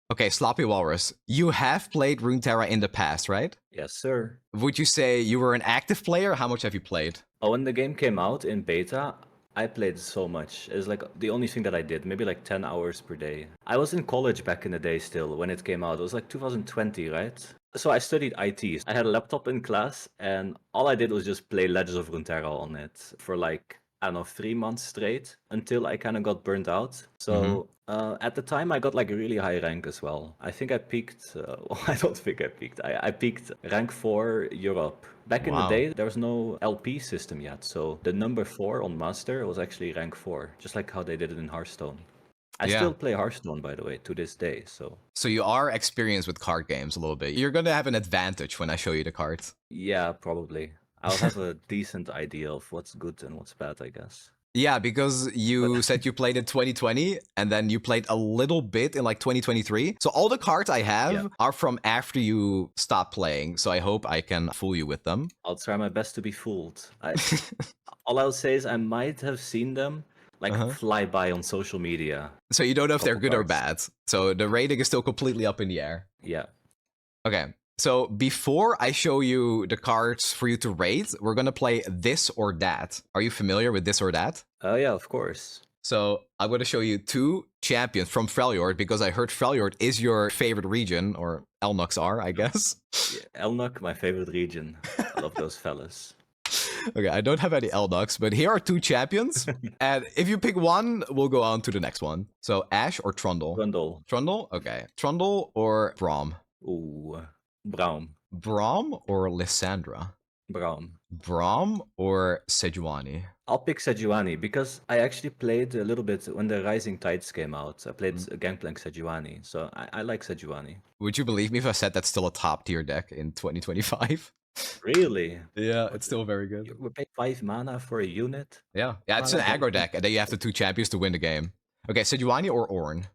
Okay, Sloppy Walrus, you have played Runeterra in the past, right? Yes, sir. Would you say you were an active player? How much have you played? Oh, when the game came out in beta, I played so much. It's like the only thing that I did, maybe like 10 hours per day. I was in college back in the day still when it came out. It was like 2020, right? So I studied IT. I had a laptop in class, and all I did was just play Legends of Runeterra on it for like, I don't know, 3 months straight until I kind of got burnt out. So at the time, I got like a really high rank as well. I think I peaked, well, I don't think I peaked. I peaked rank 4 Europe. Back in the Wow. day, there was no LP system yet. So the number 4 on Master was actually rank 4, just like how they did it in Hearthstone. I Yeah. still play Hearthstone, by the way, to this day. So So you are experienced with card games a little bit. You're going to have an advantage when I show you the cards. yeah, probably. I'll have a decent idea of what's good and what's bad, I guess. Yeah, because But you said you played in 2020 and then you played a little bit in like 2023. So all the cards I have yeah, are from after you stopped playing. So I hope I can fool you with them. I'll try my best to be fooled. All I'll say is I might have seen them like Uh-huh. fly by on social media. So you don't know if they're Couple good or cards. bad. So the rating is still completely up in the air. Yeah. Okay. So before I show you the cards for you to rate, we're going to play this or that. Are you familiar with this or that? Oh yeah, of course. So I'm going to show you 2 champions from Freljord because I heard Freljord is your favorite region, or Elnuks are, I guess. Yeah, Elnuk, my favorite region. I love those fellas. Okay, I don't have any Elnuks, but here are 2 champions. And if you pick one, we'll go on to the next one. So Ash or Trundle? Grundle. Trundle? Okay. Trundle or Braum? Ooh. Braum. Braum or Lissandra? Braum. Braum or Sejuani? I'll pick Sejuani because I actually played a little bit when the Rising Tides came out. I played Gangplank Sejuani, so I like Sejuani. Would you believe me if I said that's still a top tier deck in 2025? Really? Yeah, What it's still very good. we paid 5 mana for a unit? Yeah, it's an Mana aggro deck, and then you have the 2 champions to win the game. Okay, Sejuani or Ornn?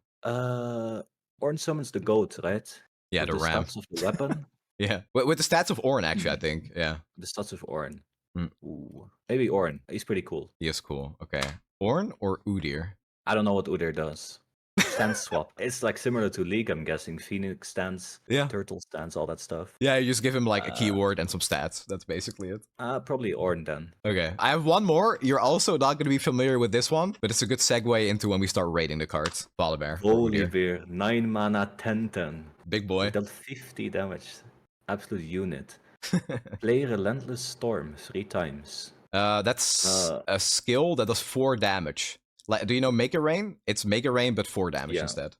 Ornn summons the goat, right? Yeah, With the the ram. stats of the weapon. Yeah, with the stats of Ornn, actually, I think. Yeah. The stats of Ornn. Mm. Ooh. Maybe Ornn. He's pretty cool. He is cool. Okay. Ornn or Udyr? I don't know what Udyr does. Stance swap. It's like similar to League, I'm guessing. Phoenix stance, Yeah. Turtle stance, all that stuff. Yeah, you just give him like a keyword and some stats. That's basically it. Probably Ornn then. Okay. I have one more. You're also not going to be familiar with this one, but it's a good segue into when we start rating the cards. Volibear. or Udyr. Volibear, 9 mana, 10/10. Big boy. Dealt 50 damage. Absolute unit. Play Relentless Storm 3 times. That's a skill that does 4 damage. Like, do you know Mega Rain? It's Mega Rain, but 4 damage Yeah. instead.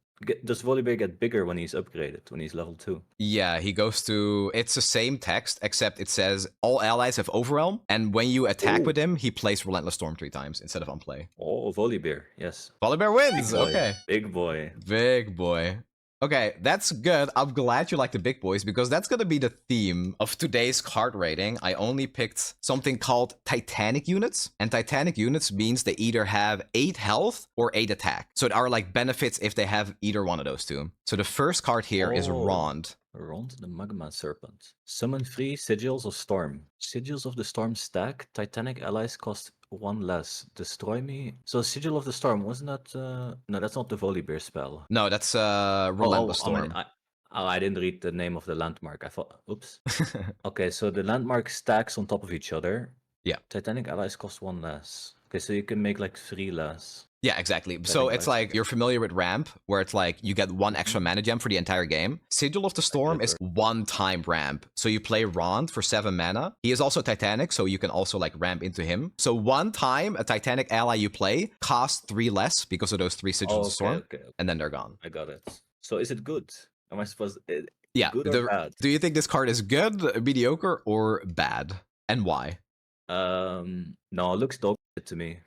Does Volibear get bigger when he's upgraded, when he's level 2? Yeah, he goes to... It's the same text, except it says all allies have Overwhelm, and when you attack with him, he plays Relentless Storm 3 times instead of Unplay. Oh, Volibear, yes. Volibear wins! Big boy. Okay. Big boy. Big boy. Okay, that's good. I'm glad you like the big boys because that's gonna be the theme of today's card rating. I only picked something called Titanic units, and Titanic units means they either have 8 health or 8 attack. So it are like benefits if they have either one of those 2. So the first card here is Rond. Rond the Magma Serpent. Summon 3 Sigils of Storm. Sigils of the Storm stack. Titanic allies cost 1 less. Destroy me. So Sigil of the Storm, wasn't that... No, that's not the Volibear spell. No, that's Relentless Storm. I didn't read the name of the landmark. I thought... Oops. Okay, so the landmark stacks on top of each other. Yeah. Titanic allies cost 1 less. Okay, so you can make like 3 less. Yeah, exactly. So it's like, you're familiar with Ramp, where it's like you get 1 extra mana gem for the entire game. Sigil of the Storm is 1-time ramp. So you play Rond for 7 mana. He is also Titanic, so you can also like ramp into him. So 1 time a Titanic ally you play costs 3 less because of those 3 Sigils of the Storm, and then they're gone. I got it. So is it good? Am I supposed Yeah. good or bad? Do you think this card is good, mediocre, or bad? And why? No, it looks dog shit to me.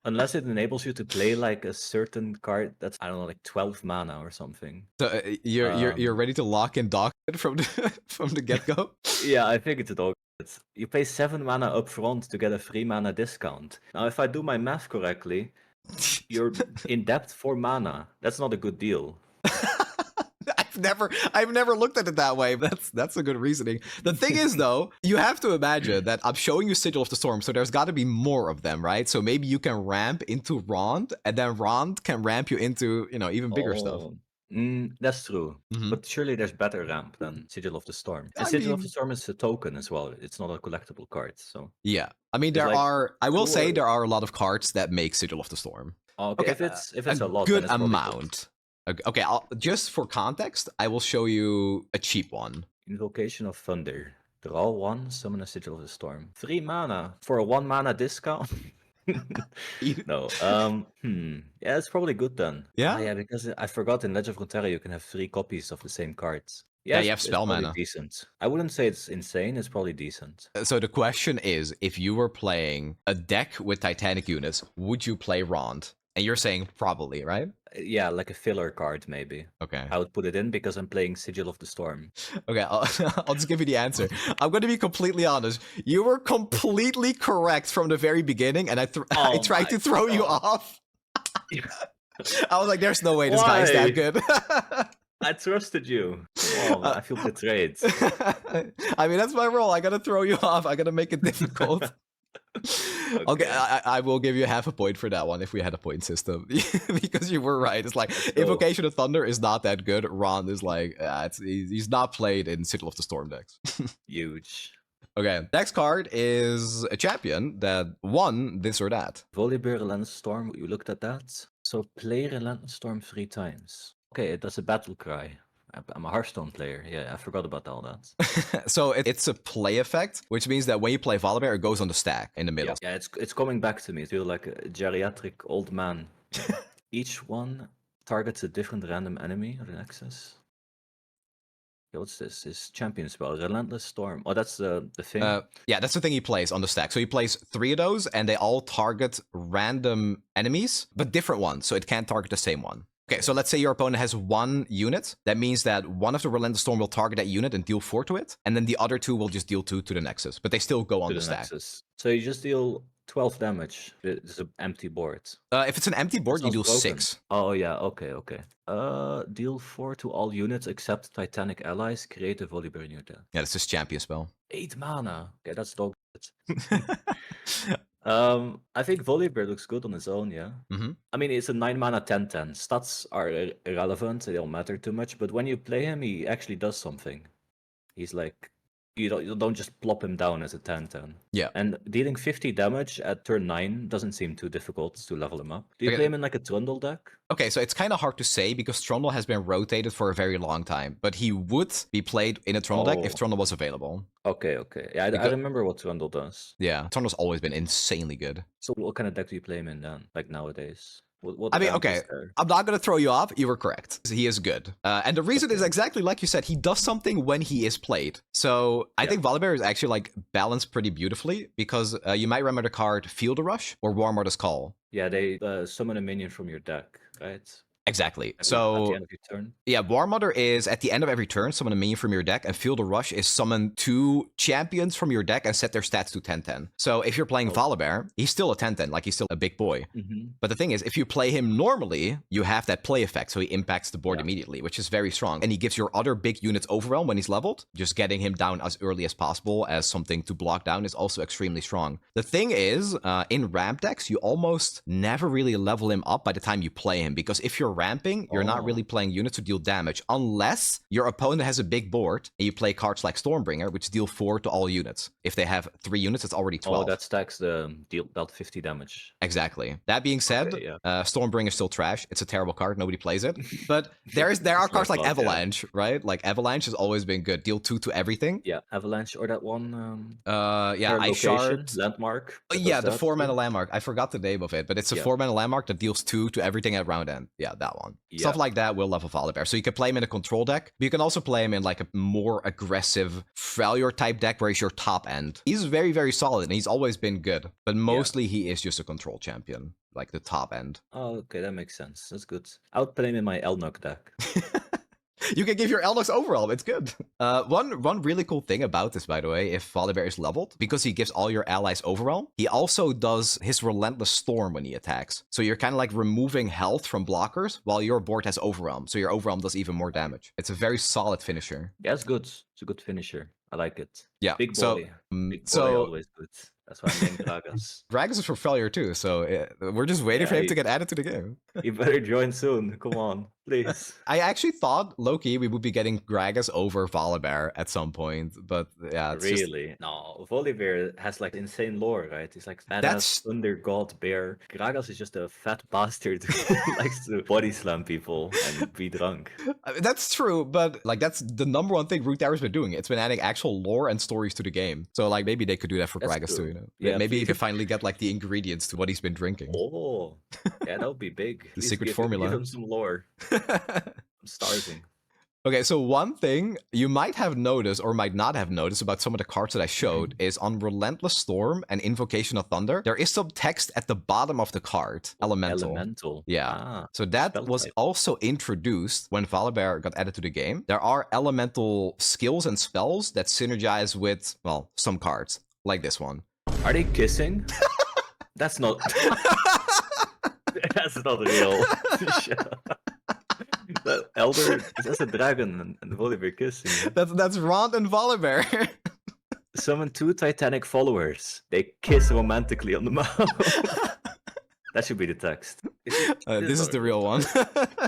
Unless it enables you to play like a certain card that's, I don't know, like 12 mana or something. So you're ready to lock in dog from the from the get-go? Yeah, I think it's a dog shit. You pay 7 mana up front to get a 3 mana discount. Now, if I do my math correctly, you're in debt for mana. That's not a good deal. I've never looked at it that way. That's a good reasoning. The thing is, though, you have to imagine that I'm showing you Sigil of the Storm, so there's got to be more of them, right? So maybe you can ramp into Rond, and then Rond can ramp you into, even bigger stuff. That's true. Mhm. But surely there's better ramp than Sigil of the Storm. And I Sigil of the mean, Storm is a token as well. It's not a collectible card. So yeah. I mean, it's like I will two say or there are a lot of cards that make Sigil of the Storm. okay. Okay, If a it's a lot, then good it's probably good. amount. Okay, just for context, I will show you a cheap one. Invocation of Thunder. Draw 1, summon a Sigil of the Storm. 3 mana for a 1 mana discount. No. Yeah, it's probably good then. Yeah? Yeah, because I forgot in Legend of Runeterra you can have 3 copies of the same cards. Yeah, Yeah, you have it's spell probably mana. decent. I wouldn't say it's insane. It's probably decent. So the question is, if you were playing a deck with Titanic units, would you play Rond? And you're saying probably, right? Yeah, like a filler card maybe. Okay. I would put it in because I'm playing Sigil of the Storm. Okay, I'll just give you the answer. I'm going to be completely honest. You were completely correct from the very beginning, and I Oh tried to throw you off. Yeah. I was like, there's no way this guy is that Why? good. I trusted you. Come on, I feel betrayed. I mean, that's my role. I gotta throw you off. I gotta make it difficult. Okay, I will give you half a point for that one if we had a point system. Because you were right. It's like, Invocation of Thunder is not that good. Ron is like, he's not played in Sigil of the Storm decks. Huge. Okay, next card is a champion that won this or that. Volibear Relentless Storm, you looked at that? So play Relentless Storm 3 times. Okay, it does a battle cry. I'm a Hearthstone player. Yeah, I forgot about all that. So it's a play effect, which means that when you play Volibear, it goes on the stack in the middle. Yeah, it's coming back to me. I feel like a geriatric old man. Each one targets a different random enemy or an axis. Yeah, what's this? His champion spell, Relentless Storm. Oh, that's the thing. Yeah, that's the thing he plays on the stack. So he plays 3 of those, and they all target random enemies, but different ones. So it can't target the same one. Okay, so let's say your opponent has 1 unit. That means that one of the Relentless Storm will target that unit and deal 4 to it, and then the other 2 will just deal 2 to the Nexus. But they still go on the stack. Nexus. So you just deal 12 damage. It's an empty board. If it's an empty board, you deal 6. Oh yeah, okay. Deal 4 to all units except Titanic allies. Create a Volibear unit. Yeah, that's his champion spell. 8 mana. Okay, that's dog. I think Volibear looks good on its own, yeah. I mean, it's a 9 mana 10/10. Stats are irrelevant, they don't matter too much, but when you play him, he actually does something. He's like, you don't just plop him down as a 10/10. Yeah. And dealing 50 damage at turn 9 doesn't seem too difficult to level him up. Do you play him in like a Trundle deck? Okay, so it's kind of hard to say because Trundle has been rotated for a very long time, but he would be played in a Trundle deck if Trundle was available. Okay. Yeah, I remember what Trundle does. Yeah, Trundle's always been insanely good. So what kind of deck do you play him in then, like nowadays? I mean, okay, I'm not going to throw you off. You were correct. He is good. And the reason is exactly like you said. He does something when he is played. So I think Volibear is actually like balanced pretty beautifully because you might remember the card Field of Rush or Warmother's Call. Yeah, they summon a minion from your deck, right? Exactly. So at the end of your turn. Yeah, Warmother is at the end of every turn, summon a minion from your deck, and Field of Rush is summon 2 champions from your deck and set their stats to 10/10. So if you're playing Volibear, he's still a 10/10, like he's still a big boy. But the thing is, if you play him normally, you have that play effect, so he impacts the board immediately, which is very strong. And he gives your other big units overwhelm when he's leveled. Just getting him down as early as possible as something to block down is also extremely strong. The thing is, in ramp decks, you almost never really level him up by the time you play him, because if you're ramping, you're not really playing units to deal damage, unless your opponent has a big board and you play cards like Stormbringer, which deal 4 to all units. If they have 3 units, it's already 12. Oh, that stacks the dealt 50 damage. Exactly. That being said, Stormbringer is still trash. It's a terrible card. Nobody plays it. But there are cards like Avalanche, right? Like Avalanche has always been good. Deal 2 to everything. Yeah, Avalanche or that one. I shard landmark. Yeah, the 4-mana landmark. I forgot the name of it, but it's a 4-mana landmark that deals 2 to everything at round end. Yeah, that one. Stuff like that will level Volibear. So you can play him in a control deck, but you can also play him in like a more aggressive Freljord type deck where he's your top end. He's very, very solid and he's always been good, but mostly he is just a control champion, like the top end. Oh, okay, that makes sense. That's good. I would play him in my Elnuk deck. You can give your Elnox overwhelm. It's good. One really cool thing about this, by the way, if Volibear is leveled, because he gives all your allies overwhelm, he also does his Relentless Storm when he attacks. So you're kind of like removing health from blockers while your board has overwhelm. So your overwhelm does even more damage. It's a very solid finisher. Yeah, it's good. It's a good finisher. I like it. Yeah. Big boy. Big boy, always good. That's why I'm named Gragas. Gragas is for failure too, so we're just waiting for him to get added to the game. You better join soon. Come on. Please. I actually thought, low-key, we would be getting Gragas over Volibear at some point, but yeah, it's just... Really? No, Volibear has like insane lore, right? He's like badass That's thunder god bear. Gragas is just a fat bastard who likes to body slam people and be drunk. I mean, that's true, but like that's the number one thing Runeterra's been doing. It's been adding actual lore and stories to the game. So like maybe they could do that for That's Gragas too, true. you know? Yeah, Maybe he please. can finally get like the ingredients to what he's been drinking. Oh, yeah, that would be big. The Please secret give formula. him some lore. I'm starving. Okay, so one thing you might have noticed or might not have noticed about some of the cards that I showed is on Relentless Storm and Invocation of Thunder, there is some text at the bottom of the card. Elemental. Elemental. Yeah. Ah, So that spell was type. also introduced when Volibear got added to the game. There are elemental skills and spells that synergize with, well, some cards, like this one. Are they kissing? That's not. That's not real. The Elder is as a dragon and Volibear kissing. That's Rond and Volibear. Summon 2 Titanic followers. They kiss romantically on the mouth. That should be the text. This is not the a real one.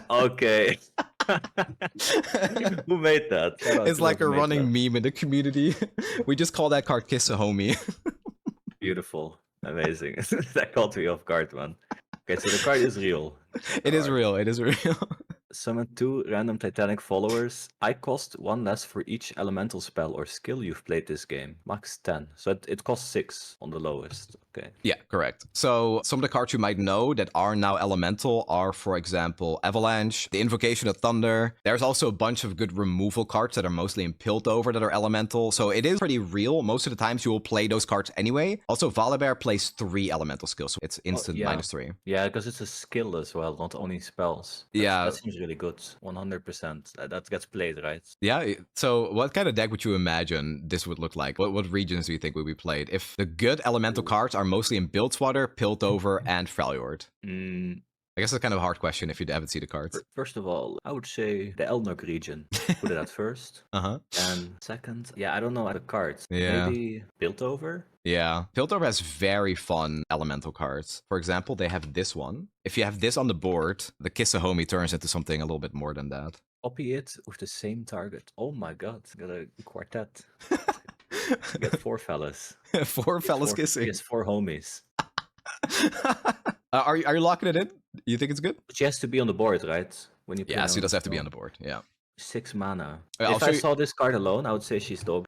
Okay. Who made that? Shout out It's to like a whoever made running that. meme in the community. We just call that card Kiss a Homie. Beautiful. Amazing. That caught me off guard, man. Okay, so the card is real. It is Alright. real. It is real. Summon 2 random Titanic followers. I cost 1 less for each elemental spell or skill you've played this game. Max 10. So it costs 6 on the lowest. Okay. Yeah, correct. So some of the cards you might know that are now elemental are, for example, Avalanche, the Invocation of Thunder. There's also a bunch of good removal cards that are mostly in Piltover that are elemental. So it is pretty real. Most of the times you will play those cards anyway. Also, Volibear plays 3 elemental skills. So it's instant yeah. -3. Yeah, because it's a skill as well, not only spells. Yeah. That seems really good. 100%. That gets played, right? Yeah, so what kind of deck would you imagine this would look like? What regions do you think would be played? If the good elemental cards are mostly in Bilgewater, Piltover, and Freljord. I guess that's kind of a hard question if you haven't seen the cards. First of all, I would say the Elnuk region. Put it at first. Uh-huh. And second, yeah, I don't know the cards. Yeah. Maybe Piltover? Yeah. Piltover has very fun elemental cards. For example, they have this one. If you have this on the board, the Kisahomie turns into something a little bit more than that. Copy it with the same target. Oh my god, got a quartet. Get 4 fellas. 4 fellas kissing. Yes, 4 homies. Are you locking it in? You think it's good? But she has to be on the board, right? When you play Yeah, she on- does have to be on the board. Yeah. 6 mana. I'll If show I you- saw this card alone, I would say she's dope.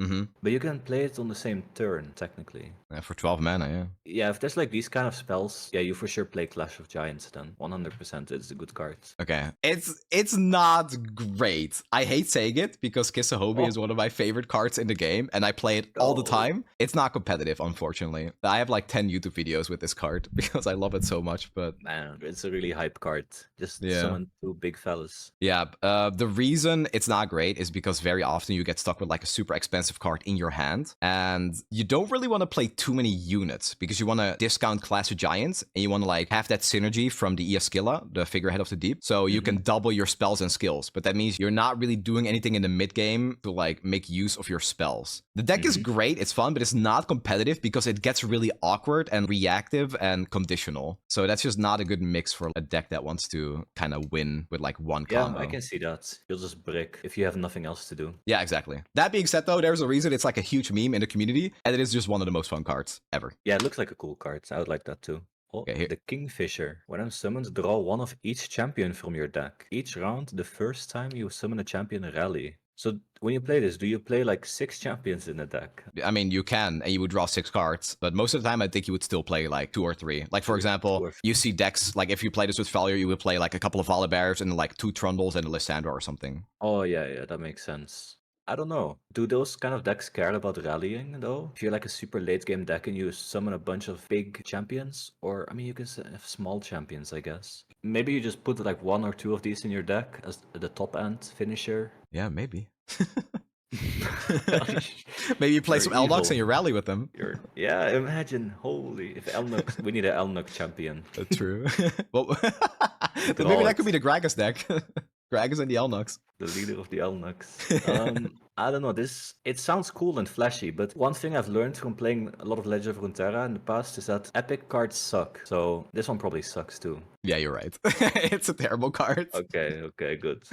Mm-hmm. But you can play it on the same turn, technically. Yeah, for 12 mana, yeah. Yeah, if there's like these kind of spells, yeah, you for sure play Clash of Giants then. 100% it's a good card. Okay. It's not great. I hate saying it because Kisahomie is one of my favorite cards in the game and I play it all the time. It's not competitive, unfortunately. I have like 10 YouTube videos with this card because I love it so much, but... Man, it's a really hype card. Just Yeah. summon 2 big fellas. Yeah, the reason it's not great is because very often you get stuck with like a super expensive card in your hand and you don't really want to play too many units because you want to discount Clash of Giants and you want to like have that synergy from the Iaskilla, the figurehead of the deep, so you can double your spells and skills, but that means you're not really doing anything in the mid game to like make use of your spells. The deck is great, it's fun, but it's not competitive because it gets really awkward and reactive and conditional. So that's just not a good mix for a deck that wants to kind of win with like one combo. Yeah, I can see that. You'll just brick if you have nothing else to do. Yeah, exactly. That being said, though, there's a reason it's like a huge meme in the community, and it is just one of the most fun cards ever. Yeah, it looks like a cool card. I would like that too. Oh, Okay, here- the Kingfisher. When I'm summoned, draw 1 of each champion from your deck. Each round, the first time you summon a champion rally. So when you play this, do you play like 6 champions in a deck? I mean, you can, and you would draw 6 cards, but most of the time, I think you would still play like 2 or 3. Like, for example, 2 or 3. you see decks, like if you play this with Failure, you would play like a couple of Volibears and like 2 Trundles and a Lissandra or something. Oh, yeah, that makes sense. I don't know. Do those kind of decks care about rallying, though? If you're like a super late game deck and you summon a bunch of big champions, or, I mean, you can have small champions, I guess. Maybe you just put like 1 or 2 of these in your deck as the top end finisher. Yeah, maybe. Maybe you play You're some Elnuks evil. and you rally with them. Yeah, imagine. Holy, if Elnuk, we need an Elnuk champion. True. Well, then maybe that could be the Gragas deck. Gragas and the Elnuks. The leader of the Elnuks. I don't know. It sounds cool and flashy, but one thing I've learned from playing a lot of Legend of Runeterra in the past is that epic cards suck. So this one probably sucks too. Yeah, you're right. It's a terrible card. Okay, good.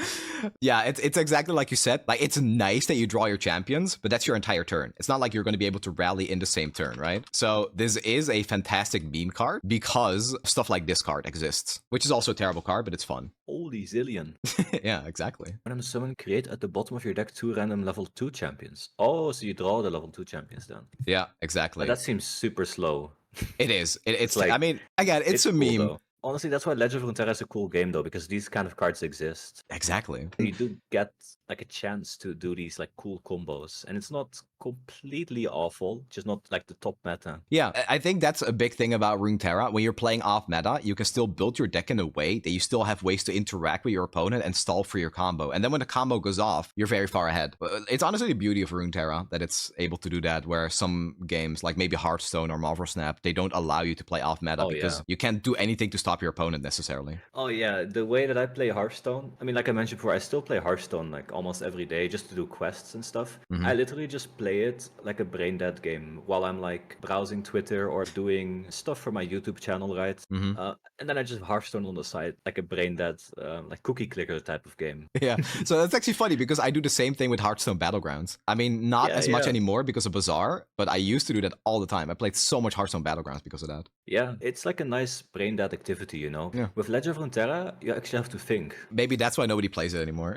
Yeah, it's exactly like you said. Like, it's nice that you draw your champions, but that's your entire turn. It's not like you're going to be able to rally in the same turn, right? So this is a fantastic meme card because stuff like this card exists, which is also a terrible card, but it's fun. Holy zillion. Yeah, exactly. Random summon, create at the bottom of your deck 2 random level 2 champions. Oh, so you draw the level 2 champions then. Yeah, exactly. That seems super slow. It is. It's like, I mean, again, it's a cool, meme. Though. Honestly, that's why Legend of Runeterra is a cool game though, because these kind of cards exist. Exactly. You do get like a chance to do these like cool combos, and it's not completely awful, just not like the top meta. Yeah, I think that's a big thing about Runeterra. When you're playing off meta, you can still build your deck in a way that you still have ways to interact with your opponent and stall for your combo. And then when the combo goes off, you're very far ahead. It's honestly the beauty of Runeterra that it's able to do that, where some games like maybe Hearthstone or Marvel Snap, they don't allow you to play off meta because you can't do anything to stop your opponent necessarily. Oh yeah, the way that I play Hearthstone, I mean, like I mentioned before, I still play Hearthstone like almost every day just to do quests and stuff. I literally just play it like a brain dead game while I'm like browsing Twitter or doing stuff for my YouTube channel, right? And then I just Hearthstone on the side like a brain dead, like cookie clicker type of game. Yeah, so that's actually funny because I do the same thing with Hearthstone Battlegrounds. I mean, not as much anymore because of Bazaar, but I used to do that all the time. I played so much Hearthstone Battlegrounds because of that. Yeah, it's like a nice brain dead activity, you know? Yeah. With Legend of Runeterra, you actually have to think. Maybe that's why nobody plays it anymore.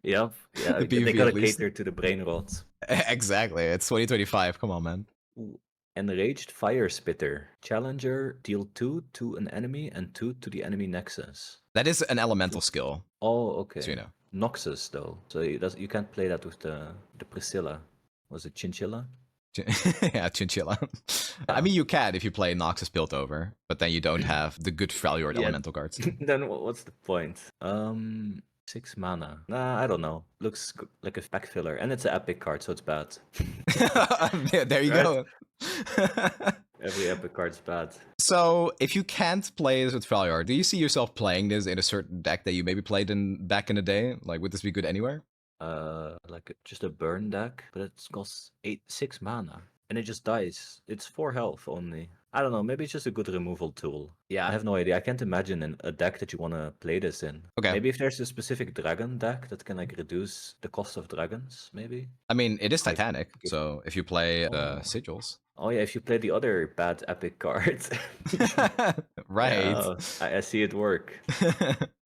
Yeah, The they PvP gotta at least. cater to the brain rot. Exactly, it's 2025. Come on, man. Ooh. Enraged Fire Spitter. Challenger, deal 2 to an enemy and 2 to the enemy nexus. That is an elemental skill. Oh, okay. So you know. Noxus, though. So you can't play that with the Priscilla. Was it Chinchilla? Yeah, Chinchilla. I mean, you can if you play Noxus built over, but then you don't have the good Freljord elemental cards. Then what's the point? 6 mana. Nah, I don't know. Looks like a pack filler, and it's an epic card, so it's bad. There you go. Every epic card's bad. So, if you can't play this with Freljord, do you see yourself playing this in a certain deck that you maybe played in back in the day? Like, would this be good anywhere? Like just a burn deck, but it costs 6 mana, and it just dies. It's 4 health only. I don't know, maybe it's just a good removal tool. Yeah, I have no idea. I can't imagine a deck that you want to play this in. Okay. Maybe if there's a specific dragon deck that can like reduce the cost of dragons, maybe? I mean, it is Titanic, so if you play the sigils. Oh yeah, if you play the other bad epic card. Right. Yeah, I see it work.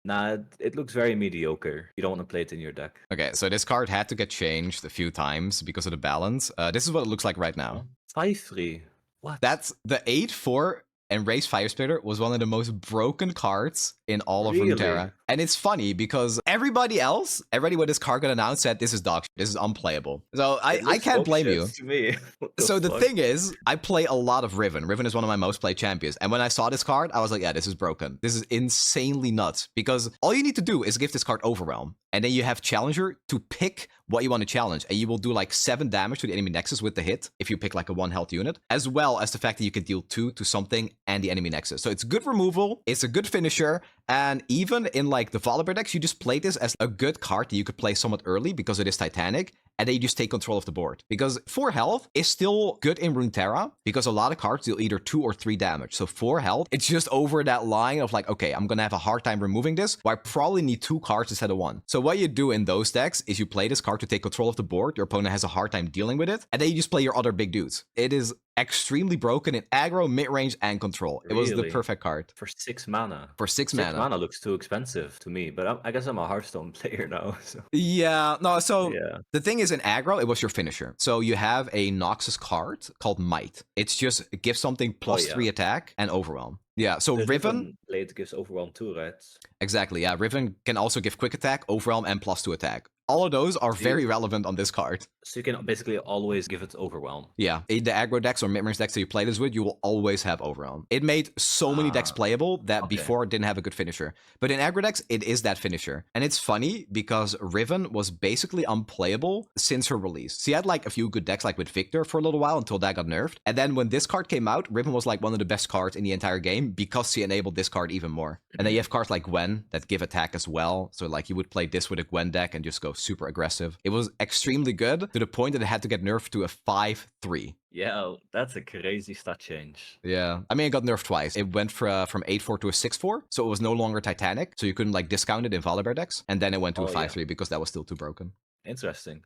Nah, it looks very mediocre. You don't want to play it in your deck. Okay, so this card had to get changed a few times because of the balance. This is what it looks like right now. 5/3. What? That's the 8/4 Enraged Fire Spitter was one of the most broken cards in all of Runeterra. And it's funny because everybody when this card got announced said this is dog shit, this is unplayable. So I can't blame you. To me. So the thing is, I play a lot of Riven. Riven is one of my most played champions. And when I saw this card, I was like, yeah, this is broken. This is insanely nuts. Because all you need to do is give this card Overwhelm. And then you have Challenger to pick what you want to challenge. And you will do like 7 damage to the enemy nexus with the hit, if you pick like a 1 health unit, as well as the fact that you can deal 2 to something and the enemy nexus. So it's good removal, it's a good finisher, and even in like the Volibear decks, you just play this as a good card that you could play somewhat early because it is Titanic, and then you just take control of the board. Because 4 health is still good in Runeterra, because a lot of cards deal either 2 or 3 damage. So 4 health, it's just over that line of like, okay, I'm gonna have a hard time removing this, or I probably need 2 cards instead of 1. So what you do in those decks is you play this card to take control of the board, your opponent has a hard time dealing with it, and then you just play your other big dudes. It is extremely broken in aggro, mid-range, and control. It was the perfect card. For 6 mana. For 6 mana. 6 mana looks too expensive to me, but I guess I'm a Hearthstone player now. So. Yeah, no, so the thing is in aggro, it was your finisher. So you have a Noxus card called Might. It's just give something plus 3 attack and Overwhelm. Yeah, so Riven blade gives Overwhelm too, right? Exactly, yeah. Riven can also give quick attack, Overwhelm, and plus 2 attack. All of those are So you, very relevant on this card. so you can basically always give it Overwhelm. Yeah, in the aggro decks or mid-range decks that you play this with, you will always have Overwhelm. It made so many decks playable that okay. before it didn't have a good finisher. But in aggro decks, it is that finisher. And it's funny because Riven was basically unplayable since her release. She had like a few good decks like with Victor for a little while until that got nerfed. And then when this card came out, Riven was like one of the best cards in the entire game because she enabled this card even more. And then you have cards like Gwen that give attack as well. So like you would play this with a Gwen deck and just go super aggressive. It was extremely good to the point that it had to get nerfed to a 5-3. Yeah, that's a crazy stat change. Yeah, I mean, it got nerfed twice. It went from 8-4 to a 6-4, so it was no longer Titanic, so you couldn't like discount it in Volibear decks. And then it went to a 5-3 because that was still too broken. Interesting.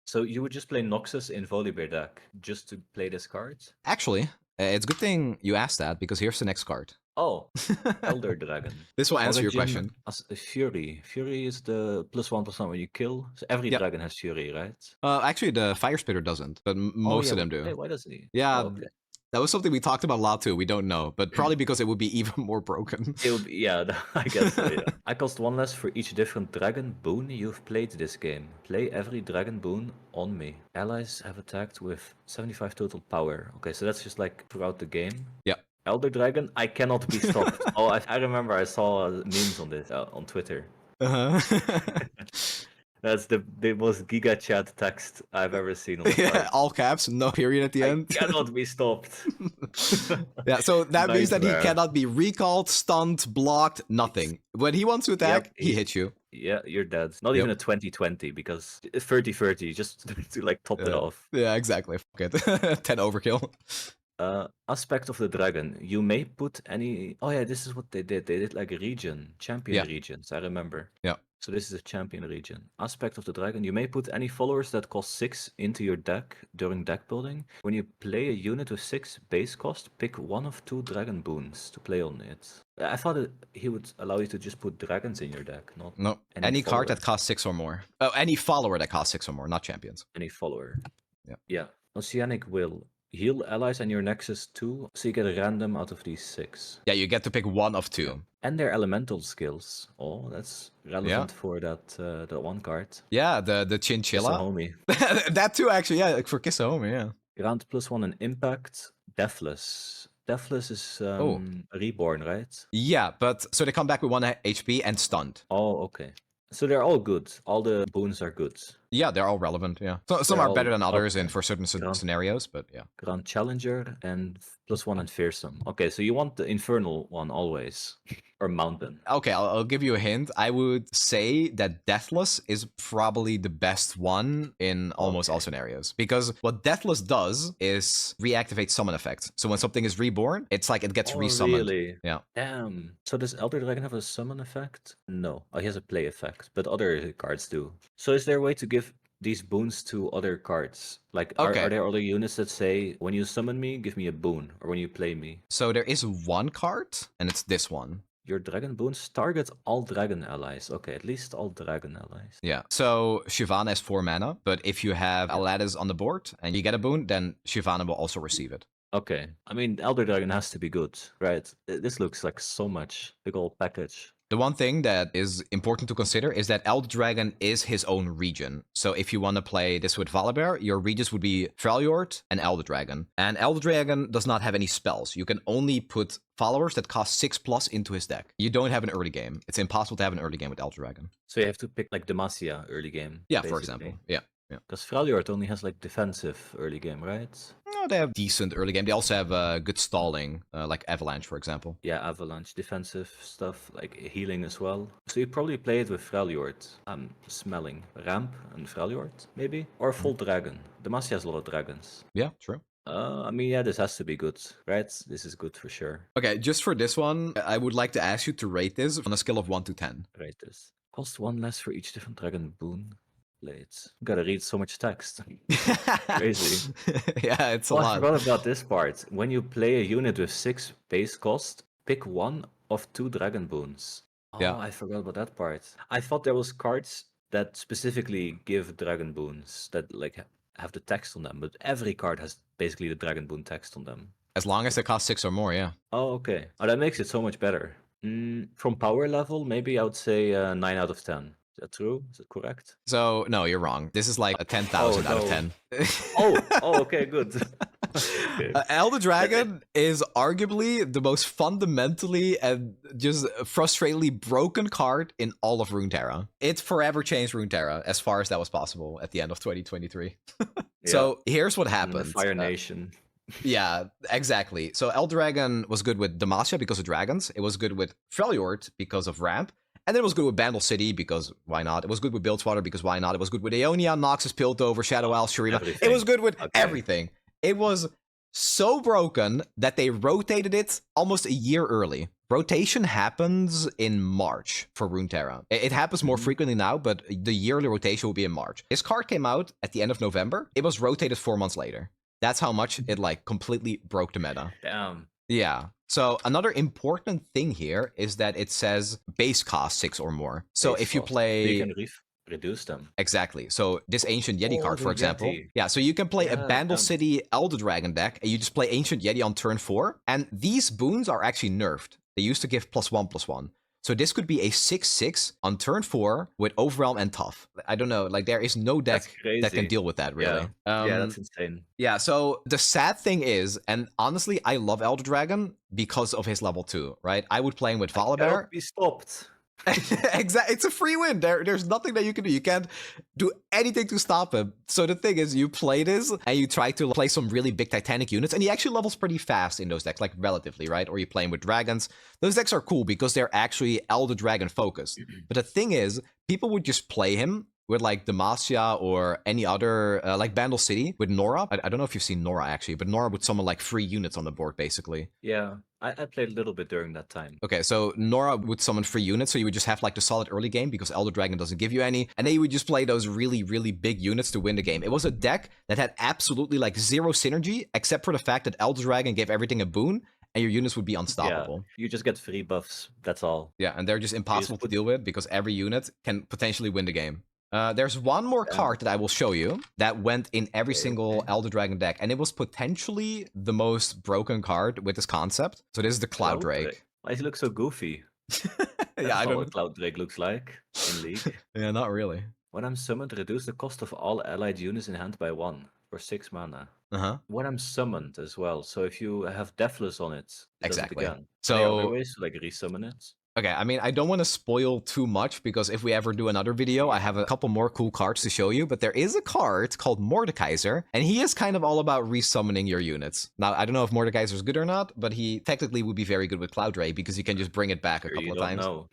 So you would just play Noxus in Volibear deck just to play this card? Actually, it's a good thing you asked that because here's the next card. Oh, Elder Dragon. This will answer your Origin question. As a Fury. Fury is the plus 1% when you kill. So every Yep. dragon has Fury, right? Actually, the Fire Spitter doesn't, but most of them do. Hey, why doesn't he? Yeah, Oh, okay. that was something we talked about a lot too. We don't know, but probably because it would be even more broken. It would be, yeah, I guess so, yeah. I cost 1 less for each different dragon boon you've played this game. Play every dragon boon on me. Allies have attacked with 75 total power. Okay, so that's just like throughout the game. Yeah. Elder Dragon, I cannot be stopped. Oh, I remember I saw memes on this on Twitter. That's the most giga chat text I've ever seen on the card. All caps, no period at the end. Cannot be stopped. Yeah, so that means that he Nightmare. cannot be recalled, stunned, blocked, nothing. When he wants to attack, he hits you. Yeah, you're dead. Not even a 20-20 because 30-30 just to like top it off. Yeah, exactly. Fuck it. 10 overkill. Aspect of the dragon. You may put any. Oh yeah, this is what they did. They did like a region, champion regions. I remember. Yeah. So this is a champion region. Aspect of the dragon. You may put any followers that cost 6 into your deck during deck building. When you play a unit with 6 base cost, pick one of 2 dragon boons to play on it. I thought he would allow you to just put dragons in your deck, not No. Any card that costs 6 or more. Oh, any follower that costs 6 or more, not champions. Any follower. Yeah. Yeah. Oceanic Will. Heal allies and your Nexus 2, so you get a random out of these 6. Yeah, you get to pick one of 2. And their elemental skills. Oh, that's relevant for that one card. Yeah, the chinchilla. Homie. That too, actually, yeah, for Kisahome, yeah. Grant +1 an impact. Deathless. Deathless is reborn, right? Yeah, but so they come back with 1 HP and stunned. Oh, okay. So they're all good. All the boons are good. Yeah, they're all relevant, yeah. So, some are better than others okay. for certain scenarios, but yeah. Grand Challenger and +1 and Fearsome. Okay, so you want the Infernal one always. Or Mountain. Okay, I'll give you a hint. I would say that Deathless is probably the best one in almost all scenarios. Because what Deathless does is reactivate summon effect. So when something is reborn, it's like it gets resummoned. Really? Yeah. Damn. So does Elder Dragon have a summon effect? No. Oh, he has a play effect, but other cards do. So is there a way to give these boons to other cards? Like, are there other units that say, when you summon me, give me a boon, or when you play me? So there is one card, and it's this one. Your dragon boons target all dragon allies. Okay, at least all dragon allies. Yeah. So Shyvana has 4 mana, but if you have Aladdis on the board and you get a boon, then Shyvana will also receive it. Okay. I mean, Elder Dragon has to be good, right? This looks like so much. Big old package. The one thing that is important to consider is that Elder Dragon is his own region. So if you want to play this with Volibear, your regions would be Freljord and Elder Dragon. And Elder Dragon does not have any spells. You can only put followers that cost 6+ into his deck. You don't have an early game. It's impossible to have an early game with Elder Dragon. So you have to pick like Demacia early game. Yeah, basically. For example. Yeah. Because Freljord only has like defensive early game, right? No, they have decent early game. They also have good stalling, like Avalanche, for example. Yeah, Avalanche, defensive stuff, like healing as well. So you probably play it with Freljord. I'm smelling Ramp and Freljord, maybe? Or full dragon. Demacia has a lot of dragons. Yeah, true. I mean, yeah, this has to be good, right? This is good for sure. Okay, just for this one, I would like to ask you to rate this on a scale of 1 to 10. Rate this. Cost 1 less for each different dragon boon. Gotta read so much text. Crazy. Yeah, it's a lot. I forgot about this part. When you play a unit with 6 base cost, pick one of 2 dragon boons. Oh, yeah. I forgot about that part. I thought there was cards that specifically give dragon boons that like have the text on them, but every card has basically the dragon boon text on them. As long as it costs 6 or more, yeah. Oh, okay. Oh, that makes it so much better. From power level, maybe I would say 9 out of 10. that true? Is it correct? So, no, you're wrong. This is like a 10,000 Oh out of no. 10. Oh, okay, good. Okay. Elder That- that- Dragon is arguably the most fundamentally and just frustratingly broken card in all of Runeterra. It forever changed Runeterra as far as that was possible at the end of 2023. So here's what and the happened. Fire Nation. Yeah, exactly. So Elder Dragon was good with Demacia because of dragons. It was good with Freljord because of ramp. And then it was good with Bandle City because why not? It was good with Bilgewater because why not? It was good with Aeonia, Noxus, Piltover, Shadow Isle, Shurima. It Everything. was good with Okay. everything. It was so broken that they rotated it almost a year early. Rotation happens in March for Runeterra. It happens more frequently now, but the yearly rotation will be in March. This card came out at the end of November. It was rotated 4 months later. That's how much it like completely broke the meta. Damn. Yeah. So another important thing here is that it says base cost 6 or more. So Base if you cost. play... You can reduce them. Exactly. So this Ancient Yeti Oh, card, the for example. Yeti. Yeah, so you can play a Yeah, Bandle damn. City Elder Dragon deck, and you just play Ancient Yeti on turn 4, and these boons are actually nerfed. They used to give +1/+1. So this could be a 6/6 on turn 4 with Overwhelm and Tough. I don't know, like there is no deck That's that can crazy. deal with that, really. Yeah, that's insane. Yeah, so the sad thing is, and honestly, I love Elder Dragon because of his level 2, right? I would play him with Volibear. Cannot be stopped. Exactly, it's a free win. There's nothing that you can do. You can't do anything to stop him. So the thing is, you play this and you try to play some really big Titanic units, and he actually levels pretty fast in those decks, like relatively, right? Or you play him with dragons. Those decks are cool because they're actually Elder Dragon focused. But the thing is, people would just play him with like Demacia or any other, like Bandle City with Nora. I don't know if you've seen Nora actually, but Nora would summon like 3 units on the board basically. Yeah, I played a little bit during that time. Okay, so Nora would summon 3 units, so you would just have like the solid early game because Elder Dragon doesn't give you any, and then you would just play those really, really big units to win the game. It was a deck that had absolutely like 0 synergy, except for the fact that Elder Dragon gave everything a boon, and your units would be unstoppable. Yeah, you just get free buffs, that's all. Yeah, and they're just impossible to deal with because every unit can potentially win the game. There's one more card that I will show you that went in every single Elder Dragon deck, and it was potentially the most broken card with this concept. So this is the Cloud Drake. Why does he look so goofy? Yeah, I don't know what Cloud Drake looks like in League. Yeah, not really. When I'm summoned, reduce the cost of all allied units in hand by 1 for 6 mana. Uh-huh. When I'm summoned as well, so if you have Deathless on it, it does it Exactly. again. So- Are there other ways to like resummon it? Okay, I mean, I don't want to spoil too much because if we ever do another video, I have a couple more cool cards to show you, but there is a card called Mordekaiser, and he is kind of all about resummoning your units. Now, I don't know if Mordekaiser is good or not, but he technically would be very good with Cloud Ray because you can just bring it back a couple of times. Know.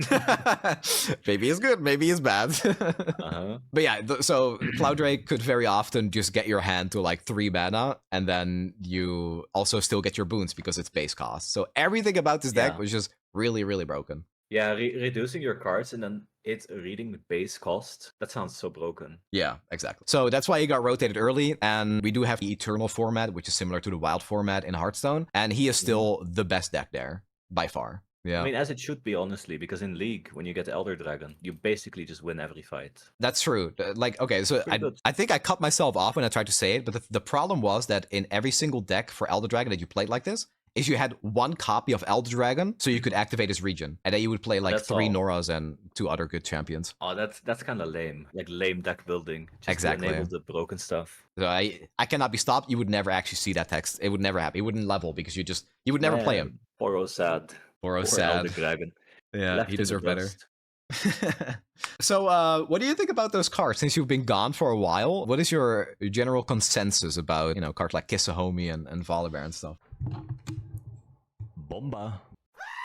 Maybe it's good, maybe it's bad. Uh-huh. But yeah, so Cloud Ray could very often just get your hand to like 3 mana, and then you also still get your boons because it's base cost. So everything about this deck Yeah. was just really, really broken. Yeah, reducing your cards and then it's reading the base cost. That sounds so broken. Yeah, exactly. So that's why he got rotated early, and we do have the Eternal format, which is similar to the Wild format in Hearthstone, and he is still the best deck there, by far. Yeah. I mean, as it should be, honestly, because in League, when you get Elder Dragon, you basically just win every fight. That's true. Like, okay, so Pretty good. I think I cut myself off when I tried to say it, but the problem was that in every single deck for Elder Dragon that you played like this, is you had 1 copy of Elder Dragon, so you could activate his region, and then you would play like That's 3 all. Noras and 2 other good champions. Oh, that's kind of lame. Like lame deck building. Just Exactly. To enable the broken stuff. So I cannot be stopped. You would never actually see that text. It would never happen. It wouldn't level because you would never play him. Poor Osad. Or Poor sad. Elder Dragon. Yeah, Left he in the deserved better. dust. So, what do you think about those cards? Since you've been gone for a while, what is your general consensus about, cards like Kisahomie and Volibear and stuff? Bomba.